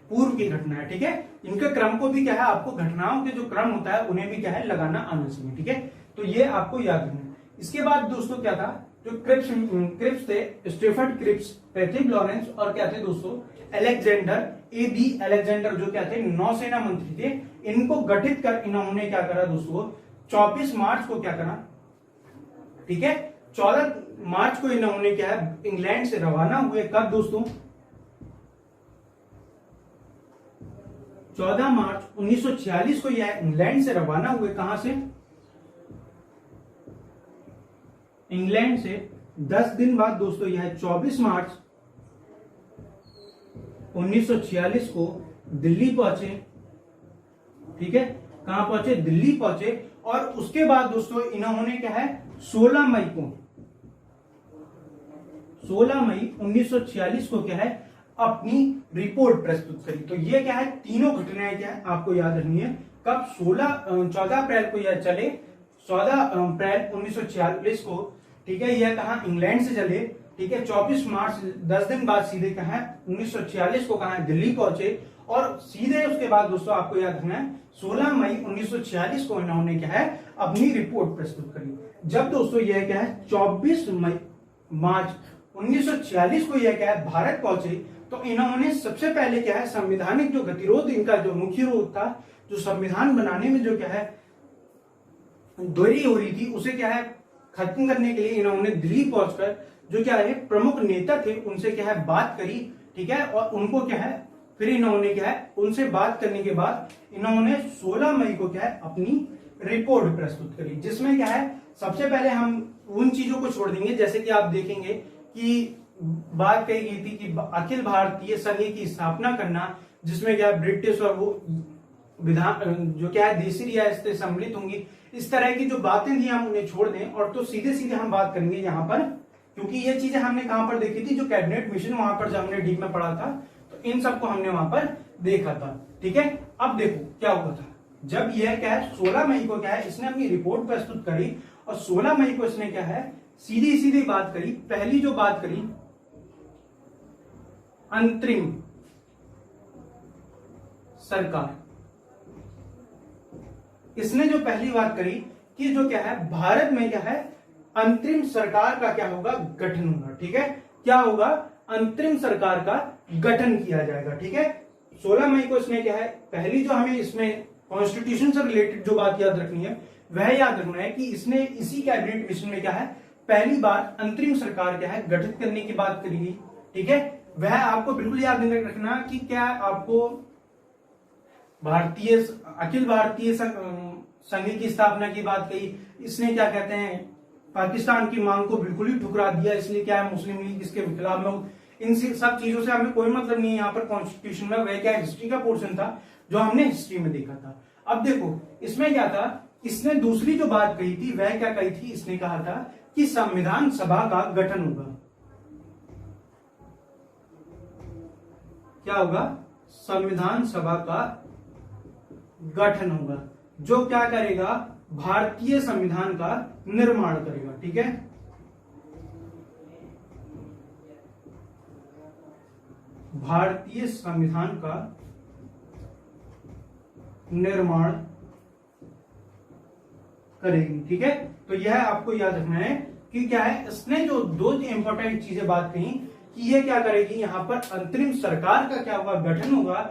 A: पूर्व की घटना है। ठीक है, इनके क्रम को भी क्या है आपको, घटनाओं के जो क्रम होता है उन्हें भी क्या है लगाना आना चाहिए। ठीक है, तो ये आपको याद रखना है। इसके बाद दोस्तों क्या था, जो क्रिप्स थे, स्टीफर्ड क्रिप्स, पैथिव लॉरेंस और क्या थे दोस्तों, अलेक्जेंडर अलेक्जेंडर, जो क्या थे नौसेना मंत्री थे। इनको गठित कर इन्होंने क्या करा दोस्तों, 24 मार्च को क्या करा, ठीक है, 14 मार्च को इन्होंने क्या है इंग्लैंड से रवाना हुए। कब दोस्तों, 14 मार्च 1946 को यह इंग्लैंड से रवाना हुए। कहां से, इंग्लैंड से। 10 दिन बाद दोस्तों यह 24 मार्च 1946 को दिल्ली पहुंचे। ठीक है, कहां पहुंचे, दिल्ली पहुंचे। और उसके बाद दोस्तों इन्होंने क्या है 16 मई 1946 को क्या है अपनी रिपोर्ट प्रस्तुत करी। तो ये क्या है, तीनों घटनाएं क्या है आपको याद रखनी है। कब, 14 अप्रैल को यह चले, 14 अप्रैल 1946 को। ठीक है, यह कहा इंग्लैंड से चले। ठीक है, 24 मार्च 10 दिन बाद सीधे कहा 1946 को कहा दिल्ली पहुंचे। और सीधे उसके बाद दोस्तों आपको याद रखना है 16 मई 1946 को इन्होंने क्या है अपनी रिपोर्ट प्रस्तुत करी। जब दोस्तों यह क्या है 24 मार्च 1946 को यह क्या है भारत पहुंचे, तो इन्होंने सबसे पहले क्या है संवैधानिक जो गतिरोध, इनका जो मुख्य रोध था, जो संविधान बनाने में जो क्या है देरी हो रही थी, उसे क्या है खत्म करने के लिए इन्होंने दिल्ली पहुंचकर जो क्या है प्रमुख नेता थे उनसे क्या है बात करी। ठीक है, और उनको क्या है फिर इन्होंने क्या है उनसे बात करने के बाद इन्होंने 16 मई को क्या है अपनी रिपोर्ट प्रस्तुत करी, जिसमें क्या है सबसे पहले हम उन चीजों को छोड़ देंगे, जैसे कि आप देखेंगे कि बात कही गई थी कि अखिल भारतीय संघ की स्थापना करना, जिसमें क्या ब्रिटिश और वो विधान जो क्या है देशी रियासतें सम्मिलित होंगी। इस तरह की जो बातें थी हम उन्हें छोड़ दें, और तो सीधे सीधे हम बात करेंगे यहाँ पर, क्योंकि ये चीजें हमने कहां पर देखी थी, जो कैबिनेट मिशन वहां पर जब हमने डीप में पढ़ा था, तो इन सबको हमने वहां पर देखा था। ठीक है, अब देखो क्या हुआ था, जब यह क्या है 16 मई को क्या है इसने अपनी रिपोर्ट प्रस्तुत करी, और 16 मई को इसने क्या है सीधी सीधी बात करी। पहली जो बात करी अंतरिम सरकार, इसने जो पहली बात करी कि जो क्या है भारत में क्या है अंतरिम सरकार का क्या होगा गठन होगा। ठीक है, क्या होगा, अंतरिम सरकार का गठन किया जाएगा। ठीक है, 16 मई को इसने क्या है पहली जो हमें इसमें कॉन्स्टिट्यूशन से रिलेटेड जो बात याद रखनी है वह याद रखना है कि इसने इसी कैबिनेट मिशन में क्या है पहली बार अंतरिम सरकार क्या है गठित करने की बात करी गई। ठीक है, वह आपको बिल्कुल याद रखना कि क्या आपको अखिल भारतीय संघ की स्थापना की बात कही। इसने क्या कहते हैं पाकिस्तान की मांग को बिल्कुल ही ठुकरा दिया, इसलिए क्या है मुस्लिम लीग इसके खिलाफ में। इन सब चीजों से हमें कोई मतलब नहीं है यहाँ पर कॉन्स्टिट्यूशन में, वह क्या हिस्ट्री का पोर्शन था जो हमने हिस्ट्री में देखा था। अब देखो इसमें क्या था, इसने दूसरी जो बात कही थी वह क्या कही थी, इसने कहा था कि संविधान सभा का गठन होगा। क्या होगा, संविधान सभा का गठन होगा, जो क्या करेगा भारतीय संविधान का निर्माण करेगा। ठीक है, भारतीय संविधान का निर्माण करेगी। ठीक है, तो यह आपको याद रखना है कि क्या है, इसने जो दो इंपॉर्टेंट चीजें बात कही कि ये क्या करेगी, यहाँ पर अंतरिम सरकार का क्या होगा, गठन होगा,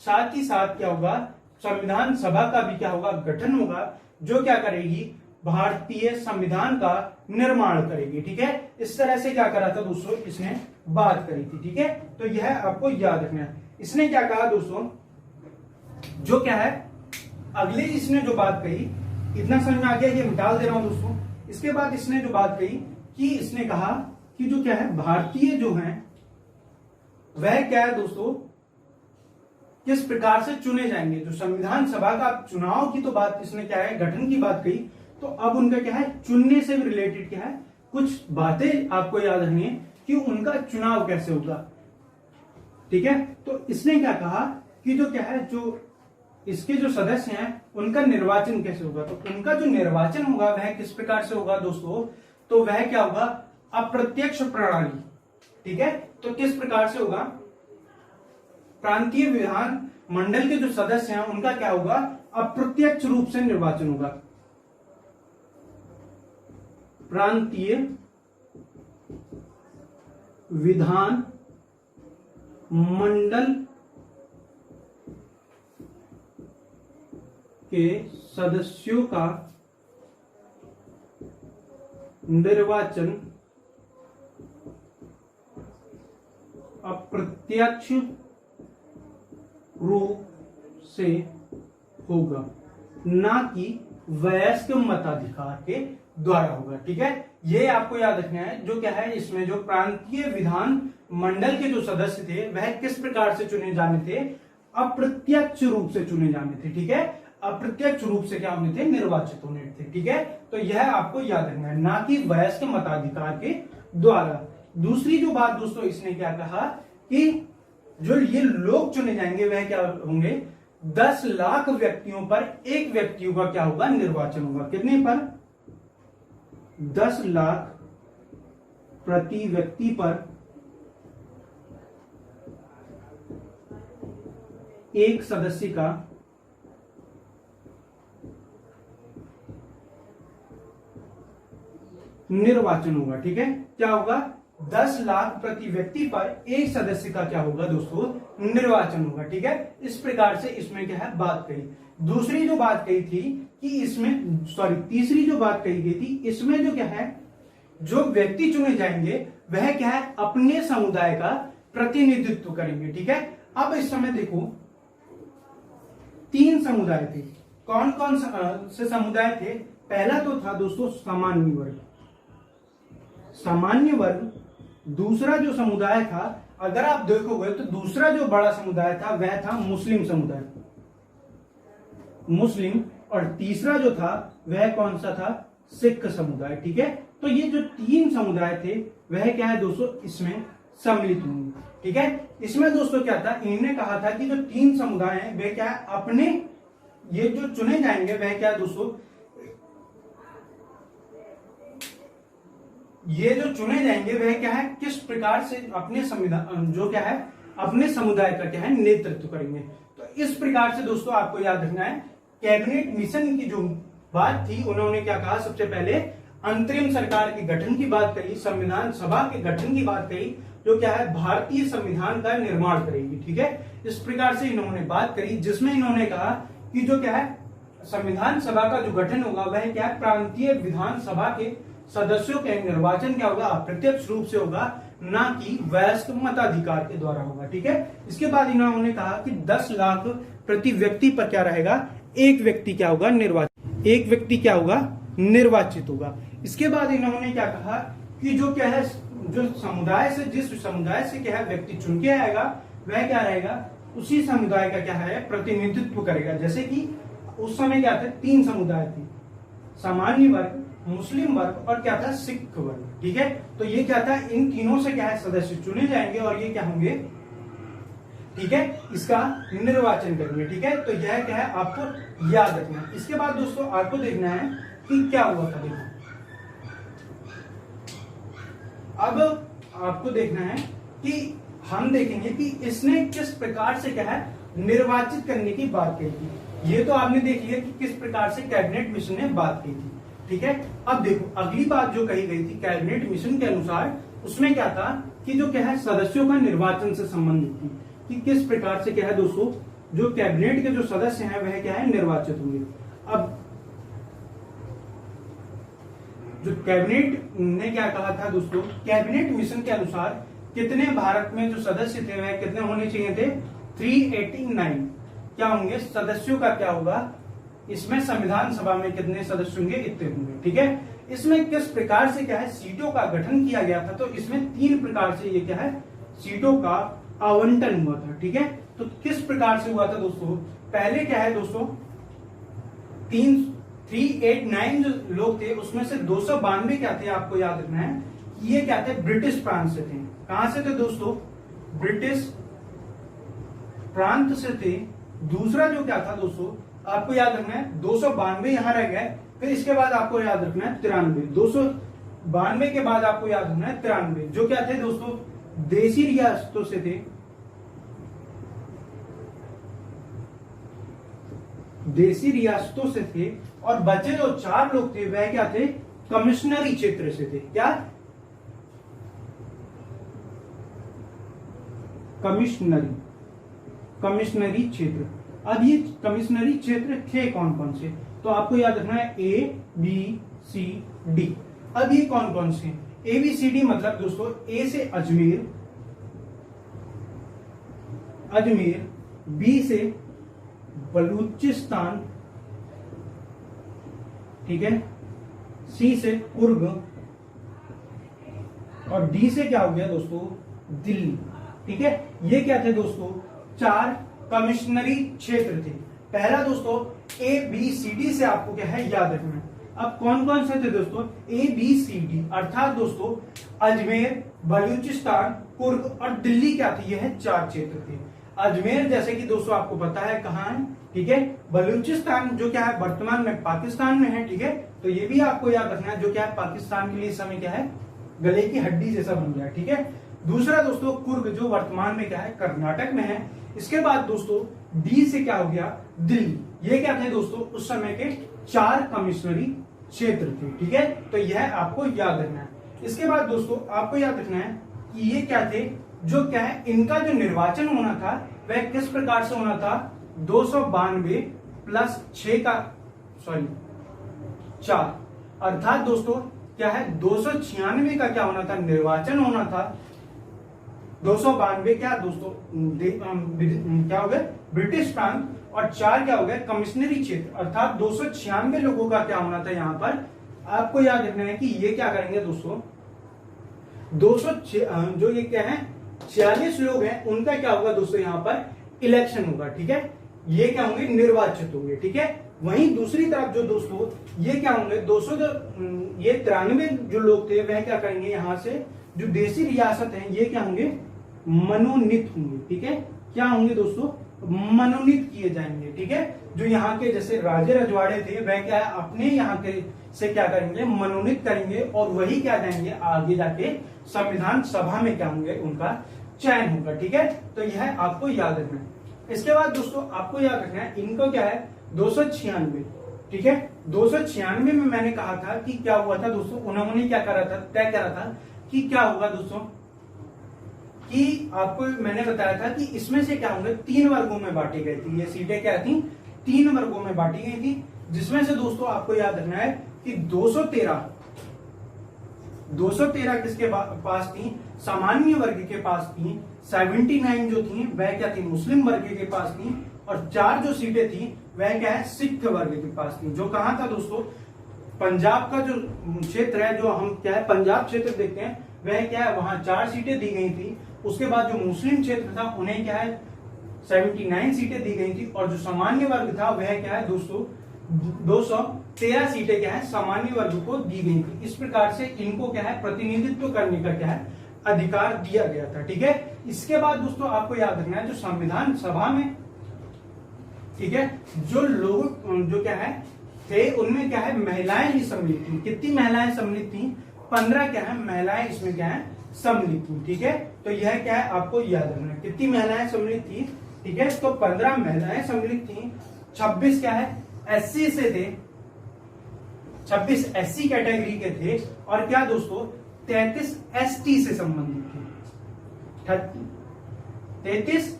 A: साथ ही साथ क्या होगा, संविधान सभा का भी क्या होगा, गठन होगा, जो क्या करेगी, भारतीय संविधान का निर्माण करेगी। ठीक है, इस तरह से क्या करा था दोस्तों, इसने बात करी थी। ठीक है, तो यह आपको याद रखना है। इसने क्या कहा दोस्तों, जो क्या है, अगले इसने जो बात कही, इतना समझ में आ गया, ये मिटाल दे रहा हूं दोस्तों। इसके बाद इसने जो बात कही कि इसने कहा कि जो क्या है, भारतीय जो है वह क्या है दोस्तों, किस प्रकार से चुने जाएंगे। जो संविधान सभा का चुनाव की तो बात इसने क्या है, गठन की बात कही, तो अब उनका क्या है, चुनने से भी रिलेटेड क्या है, कुछ बातें आपको याद रखनी है कि उनका चुनाव कैसे होगा। ठीक है, तो इसने क्या कहा कि जो क्या है, जो इसके जो सदस्य हैं उनका निर्वाचन कैसे होगा। तो उनका जो निर्वाचन होगा वह किस प्रकार से होगा दोस्तों, तो वह क्या होगा, अप्रत्यक्ष प्रणाली। ठीक है, तो किस प्रकार से होगा, प्रांतीय विधान मंडल के जो सदस्य हैं उनका क्या होगा, अप्रत्यक्ष रूप से निर्वाचन होगा। प्रांतीय विधान मंडल के सदस्यों का निर्वाचन अप्रत्यक्ष रूप से होगा, ना कि वयस्क मताधिकार के द्वारा होगा। ठीक है, ये आपको याद रखना है। जो क्या है, इसमें जो प्रांतीय विधान मंडल के जो सदस्य थे वह किस प्रकार से चुने जाने थे, अप्रत्यक्ष रूप से चुने जाने थे। ठीक है, अप्रत्यक्ष रूप से क्या होने थे, निर्वाचित होने थे। ठीक है, तो यह आपको याद रखना है, ना कि वयस्क मताधिकार के द्वारा। दूसरी जो बात दोस्तों इसने क्या कहा कि जो ये लोग चुने जाएंगे वह क्या होंगे, 10 लाख व्यक्तियों पर एक व्यक्ति का क्या होगा, निर्वाचन होगा। कितने पर, 10 लाख प्रति व्यक्ति पर एक सदस्य का निर्वाचन होगा। ठीक है, क्या होगा, 10 लाख प्रति व्यक्ति पर एक सदस्य का क्या होगा दोस्तों, निर्वाचन होगा। ठीक है, इस प्रकार से इसमें क्या है, बात कही। दूसरी जो बात कही थी कि इसमें, सॉरी, तीसरी जो बात कही गई थी, इसमें जो क्या है, जो व्यक्ति चुने जाएंगे वह क्या है, अपने समुदाय का प्रतिनिधित्व करेंगे। ठीक है, अब इस समय देखो 3 समुदाय थे। कौन कौन से समुदाय थे, पहला तो था दोस्तों सामान्य वर्ग, सामान्य वर्ग। दूसरा जो समुदाय था, अगर आप देखोगे तो दूसरा जो बड़ा समुदाय था वह था मुस्लिम समुदाय, मुस्लिम। और तीसरा जो था वह कौन सा था, सिख समुदाय। ठीक है, तो ये जो 3 समुदाय थे वह क्या है दोस्तों, इसमें सम्मिलित होंगे। ठीक है, इसमें दोस्तों क्या था, इन्होंने कहा था कि जो 3 समुदाय हैं वे क्या है, अपने ये जो चुने जाएंगे वह क्या है दोस्तों, ये जो चुने जाएंगे वह क्या है, किस प्रकार से अपने संविधान, जो क्या है, अपने समुदाय का क्या है, नेतृत्व करेंगे। तो इस प्रकार से दोस्तों आपको याद रखना है, कैबिनेट मिशन की जो बात थी उन्होंने क्या कहा, सबसे पहले अंतरिम सरकार के गठन की बात कही, संविधान सभा के गठन की बात कही, जो क्या है, भारतीय संविधान का निर्माण करेगी। ठीक है, इस प्रकार से इन्होंने बात करी, जिसमें इन्होंने कहा कि जो क्या है, संविधान सभा का जो गठन होगा वह क्या है, प्रांतीय विधान सभा के सदस्यों के निर्वाचन क्या होगा, अप्रत्यक्ष रूप से होगा, ना कि वयस्क मताधिकार के द्वारा होगा। ठीक है, इसके बाद इन्होंने कहा कि 10 लाख प्रति व्यक्ति पर क्या रहेगा, एक व्यक्ति क्या होगा, निर्वाचित, एक व्यक्ति क्या होगा, निर्वाचित होगा। इसके बाद इन्होंने क्या कहा कि जो क्या है, जो समुदाय से, जिस समुदाय से क्या है व्यक्ति चुन के आएगा वह क्या रहेगा, उसी समुदाय का क्या है, प्रतिनिधित्व करेगा। जैसे कि उस समय क्या थे, 3 समुदाय थे, सामान्य वर्ग, मुस्लिम वर्ग और क्या था, सिख वर्ग। ठीक है, तो ये क्या था, इन तीनों से क्या है, सदस्य चुने जाएंगे और ये क्या होंगे, ठीक है, इसका निर्वाचन करेंगे। ठीक है, तो यह क्या है, आपको याद रखना है। इसके बाद दोस्तों आपको देखना है कि क्या हुआ था। देखो अब आपको देखना है कि हम देखेंगे कि इसने किस प्रकार से क्या है, निर्वाचित करने की बात कही थी। ये तो आपने देख लिया कि किस प्रकार से कैबिनेट मिशन ने बात की थी। ठीक है। अब देखो अगली बात जो कही गई थी कैबिनेट मिशन के अनुसार, उसमें क्या था कि जो क्या है सदस्यों का निर्वाचन से संबंधित थी कि किस प्रकार से क्या है दोस्तों जो कैबिनेट के जो सदस्य हैं वह क्या है निर्वाचित होंगे। अब जो कैबिनेट ने क्या कहा था दोस्तों, कैबिनेट मिशन के अनुसार कितने भारत में जो सदस्य थे वह कितने होने चाहिए थे, 389 क्या होंगे सदस्यों का क्या होगा, इसमें संविधान सभा में कितने सदस्य होंगे, इतने होंगे। ठीक है। इसमें किस प्रकार से क्या है सीटों का गठन किया गया था, तो इसमें 3 प्रकार से ये क्या है सीटों का आवंटन हुआ था। ठीक है। तो किस प्रकार से हुआ था दोस्तों, पहले क्या है दोस्तों 389 जो लोग थे उसमें से 292 क्या थे, आपको याद रखना है कि ये क्या थे ब्रिटिश प्रांत से थे। कहां से थे दोस्तों, ब्रिटिश प्रांत से थे। दूसरा जो क्या था दोस्तों आपको याद रखना है 292 यहां रह गए, फिर इसके बाद आपको याद रखना है 93, 292 के बाद आपको याद रखना है 93 जो क्या थे दोस्तों देशी रियासतों से थे, देशी रियासतों से थे। और बचे जो 4 लोग थे वह क्या थे कमिश्नरी क्षेत्र से थे। क्या, कमिश्नरी क्षेत्र। अब ये कमिश्नरी क्षेत्र थे कौन कौन से, तो आपको याद रखना है A B C D। अब ये कौन कौन से, A B C D मतलब दोस्तों A से अजमेर, B से बलूचिस्तान, ठीक है, C से कुर्ग और D से क्या हो गया दोस्तों दिल्ली। ठीक है। ये क्या थे दोस्तों 4 कमिश्नरी क्षेत्र थे। पहला दोस्तों A B C D से आपको क्या है याद रखना है। अब कौन कौन से थे दोस्तों A B C D अर्थात दोस्तों अजमेर, बलूचिस्तान, कुर्ग और दिल्ली क्या थी, यह 4 क्षेत्र थे। अजमेर जैसे कि दोस्तों आपको पता है कहां है, ठीक है। बलूचिस्तान जो क्या है वर्तमान में पाकिस्तान में है, ठीक है। तो ये भी आपको याद रखना है जो क्या है पाकिस्तान के लिए इस समय क्या है गले की हड्डी जैसा बन गया, ठीक है। दूसरा दोस्तों कुर्ग जो वर्तमान में क्या है कर्नाटक में है। इसके बाद दोस्तों डी से क्या हो गया दिल्ली। ये क्या थे दोस्तों उस समय के 4 कमिश्नरी क्षेत्र थे, ठीक है। तो यह आपको याद रखना है। इसके बाद दोस्तों आपको याद रखना है कि ये क्या थे जो क्या है इनका जो निर्वाचन होना था वह किस प्रकार से होना था, 292 प्लस 6 का 4 अर्थात दोस्तों क्या है 296 का क्या होना था निर्वाचन होना था। 292 क्या दोस्तों क्या हो गया ब्रिटिश प्रांत और 4 क्या हो गया कमिश्नरी क्षेत्र अर्थात 296 लोगों का क्या होना था। यहाँ पर आपको याद रखना है कि ये क्या करेंगे दोस्तों 200 जो ये क्या है 46 लोग हैं उनका क्या होगा दोस्तों यहाँ पर इलेक्शन होगा, ठीक है। ये क्या होंगे निर्वाचित होंगे, ठीक है। वहीं दूसरी तरफ जो दोस्तों ये क्या होंगे 200 ये 93 जो लोग थे वह क्या करेंगे यहाँ से जो देशी रियासत है ये क्या होंगे मनोनीत होंगे, ठीक है। क्या होंगे दोस्तों मनोनीत किए जाएंगे, ठीक है। जो यहाँ के जैसे राजे रजवाड़े थे वह क्या है अपने यहाँ के से क्या करेंगे मनोनीत करेंगे और वही क्या जाएंगे आगे जाके संविधान सभा में क्या होंगे उनका चयन होगा, ठीक है। तो यह आपको याद रखना है। इसके बाद दोस्तों आपको याद रखना है इनको क्या है 296, ठीक है। 296 में मैंने कहा था कि क्या हुआ था दोस्तों उन्होंने क्या करा था तय करा था कि क्या होगा दोस्तों कि आपको मैंने बताया था कि इसमें से क्या होंगे 3 वर्गों में बांटी गई थी। ये सीटें क्या थी 3 वर्गों में बांटी गई थी जिसमें से दोस्तों आपको याद रखना है कि 213 किसके पास थी सामान्य वर्ग के पास थी। 79 जो थी वह क्या थी मुस्लिम वर्ग के पास थी और 4 जो सीटें थी वह क्या है सिख वर्ग के पास थी। जो कहां था दोस्तों पंजाब का जो क्षेत्र है जो हम क्या है पंजाब क्षेत्र देखते हैं वह क्या है वहां 4 सीटें दी गई थी। उसके बाद जो मुस्लिम क्षेत्र था उन्हें क्या है 79 सीटें दी गई थी और जो सामान्य वर्ग था वह क्या है दोस्तों 213 सीटें क्या है सामान्य वर्ग को दी गई थी। इस प्रकार से इनको क्या है प्रतिनिधित्व करने का क्या है अधिकार दिया गया था, ठीक है। इसके बाद दोस्तों आपको याद रखना है जो संविधान सभा में, ठीक है, जो लोग जो क्या है थे उनमें क्या है महिलाएं भी सम्मिलित थी। कितनी महिलाएं सम्मिलित थी 15 क्या है महिलाएं इसमें क्या है सम्मिलित थी, ठीक है। तो यह क्या है आपको याद रखना है कितनी महिलाएं सम्मिलित थी, ठीक है। तो 15 महिलाएं सम्मिलित थी। 26 क्या है SC से थे, 26 SC कैटेगरी के थे और क्या दोस्तों 33 ST से संबंधित थे, 33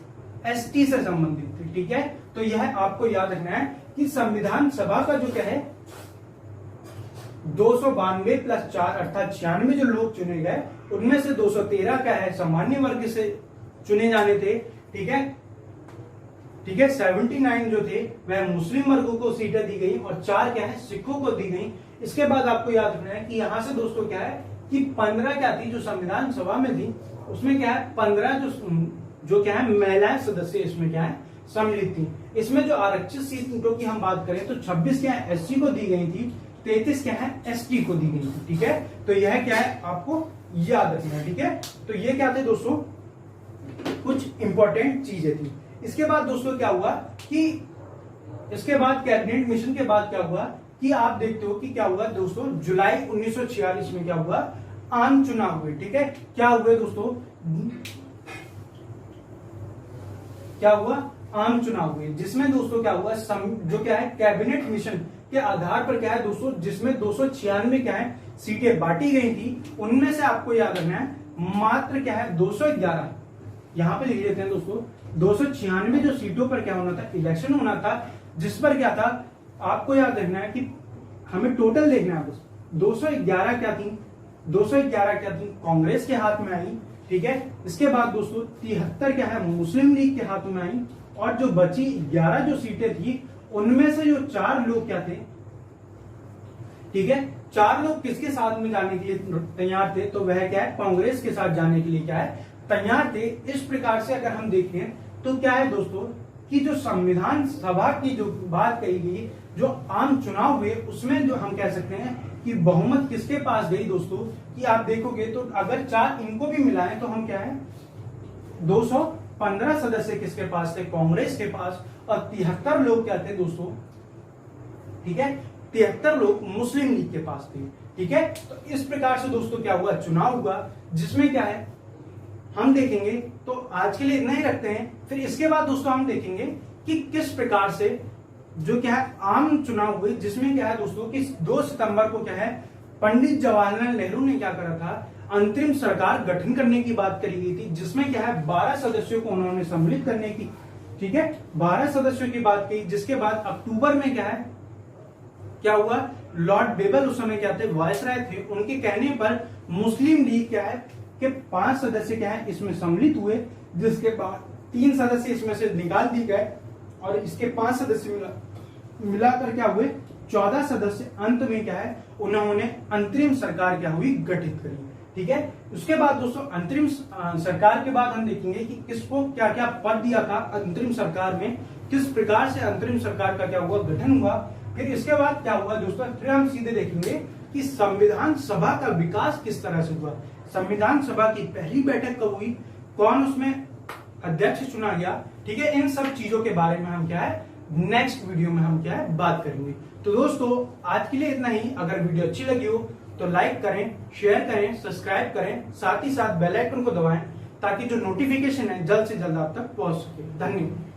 A: ST से संबंधित थे। ठीक है, तो यह आपको याद रखना है कि संविधान सभा का जो क्या है 292 प्लस 4 अर्थात 96 जो लोग चुने गए, उनमें से 213 क्या है सामान्य वर्ग से चुने जाने थे। ठीक है, 79 जो थे वह मुस्लिम वर्गों को सीटें दी गई और 4 क्या है सिखों को दी गई। इसके बाद आपको याद रखना है कि यहां से दोस्तों क्या है कि 15 क्या थी जो संविधान सभा में थी, उसमें क्या है 15 जो क्या है महिलाएं सदस्य इसमें क्या है सम्मिलित थी। इसमें जो आरक्षित सीटों की हम बात करें तो 26 क्या है SC को दी गई थी, 33 क्या है ST को दी गई थी। ठीक है, तो यह क्या है आपको याद रखना है। ठीक है, तो ये क्या थे दोस्तों कुछ इंपॉर्टेंट चीजें थी। इसके बाद दोस्तों क्या हुआ कि इसके बाद कैबिनेट मिशन के बाद क्या हुआ कि आप देखते हो कि क्या हुआ दोस्तों जुलाई 1946 में क्या हुआ आम चुनाव हुए। ठीक है, क्या हुए दोस्तों, क्या हुआ आम चुनाव हुए, जिसमें दोस्तों क्या हुआ जो क्या है कैबिनेट मिशन के आधार पर क्या है दोस्तों जिसमें 296 क्या है सीटें बांटी गई थी, उनमें से आपको याद रखना है मात्र क्या है 211 यहां पे लिख लेते हैं दोस्तों 296 जो सीटों पर क्या होना था इलेक्शन होना था, जिस पर क्या था आपको याद रखना है कि हमें टोटल देखना है बस 211 क्या थी, 211 क्या थी कांग्रेस के हाथ में आई। ठीक है, इसके बाद दोस्तों 73 क्या है मुस्लिम लीग के हाथों में आई और जो बची 11 जो सीटें थी उनमें से जो 4 लोग क्या थे, ठीक है 4 लोग किसके साथ में जाने के लिए तैयार थे, तो वह क्या है कांग्रेस के साथ जाने के लिए क्या है तैयार थे। इस प्रकार से अगर हम देखें तो क्या है दोस्तों कि जो संविधान सभा की जो बात कही गई, जो आम चुनाव हुए उसमें जो हम कह सकते हैं कि बहुमत किसके पास गई दोस्तों कि आप देखोगे तो अगर 4 इनको भी मिलाएं तो हम क्या है 215 सदस्य किसके पास थे कांग्रेस के पास और 73 लोग क्या थे दोस्तों, ठीक है 73 लोग मुस्लिम लीग के पास थे। ठीक है, तो इस प्रकार से दोस्तों क्या हुआ चुनाव हुआ, जिसमें क्या है हम देखेंगे। तो आज के लिए इतना ही रखते हैं, फिर इसके बाद दोस्तों हम देखेंगे कि किस प्रकार से जो क्या है आम चुनाव हुए, जिसमें क्या है दोस्तों कि 2 सितंबर को क्या है पंडित जवाहरलाल नेहरू ने क्या करा था अंतरिम सरकार गठन करने की बात करी गई थी, जिसमें क्या है 12 सदस्यों को उन्होंने सम्मिलित करने की, ठीक है 12 सदस्यों की बात की। जिसके बाद अक्टूबर में क्या है क्या हुआ लॉर्ड बेबल उस समय क्या थे वायसराय थे, उनके कहने पर मुस्लिम लीग क्या है कि 5 सदस्य क्या है इसमें सम्मिलित हुए, जिसके बाद 3 सदस्य इसमें से निकाल दिए गए और इसके 5 सदस्य मिलाकर क्या हुए 14 सदस्य अंत में क्या है उन्होंने अंतरिम सरकार क्या हुई गठित करी। ठीक है, उसके बाद दोस्तों अंतरिम सरकार के बाद हम देखेंगे कि किसको क्या क्या पद दिया था अंतरिम सरकार में, किस प्रकार से अंतरिम सरकार का क्या हुआ गठन हुआ। फिर इसके बाद क्या हुआ दोस्तों, फिर हम सीधे देखेंगे कि संविधान सभा का विकास किस तरह से हुआ, संविधान सभा की पहली बैठक कब हुई, कौन उसमें अध्यक्ष चुना गया। ठीक है, इन सब चीजों के बारे में हम क्या है नेक्स्ट वीडियो में हम क्या है बात करेंगे। तो दोस्तों आज के लिए इतना ही। अगर वीडियो अच्छी लगी हो तो लाइक करें, शेयर करें, सब्सक्राइब करें, साथ ही साथ बेल आइकन को दबाएं ताकि जो नोटिफिकेशन है जल्द से जल्द आप तक पहुंच सके। धन्यवाद।